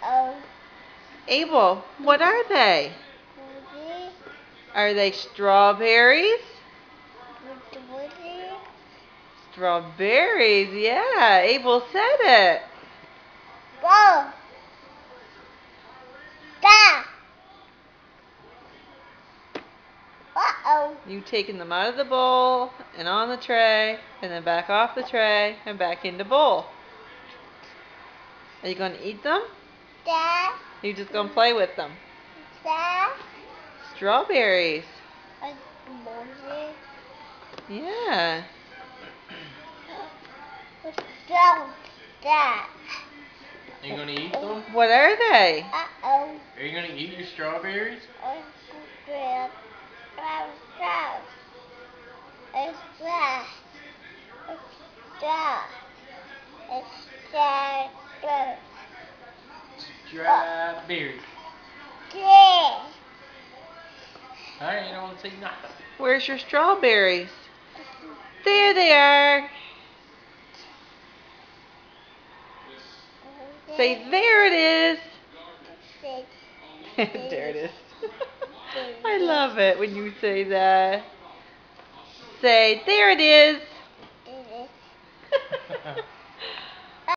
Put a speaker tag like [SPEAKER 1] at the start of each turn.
[SPEAKER 1] Oh.
[SPEAKER 2] Abel, what are they?
[SPEAKER 1] Woody.
[SPEAKER 2] Are they strawberries?
[SPEAKER 1] Woody.
[SPEAKER 2] Strawberries, yeah. Abel said it.
[SPEAKER 1] Go. Da. Uh-oh.
[SPEAKER 2] You've taken them out of the bowl and on the tray and then back off the tray and back into bowl. Are you going to eat them?
[SPEAKER 1] Da.
[SPEAKER 2] Or you just going to play with them?
[SPEAKER 1] Da.
[SPEAKER 2] Strawberries.
[SPEAKER 1] Woody.
[SPEAKER 2] Yeah.
[SPEAKER 1] Strong. Da.
[SPEAKER 3] Are you gonna eat them?
[SPEAKER 2] What are they?
[SPEAKER 1] Uh-oh.
[SPEAKER 3] Are you gonna eat your strawberries?
[SPEAKER 1] It's grass. It's grass. It's grass.
[SPEAKER 3] Strawberries.
[SPEAKER 1] Yeah.
[SPEAKER 3] Alright, you don't want to say nothing.
[SPEAKER 2] Where's your strawberries? There they are. Say, there it is. There it is. I love it when you say that. Say, there it is.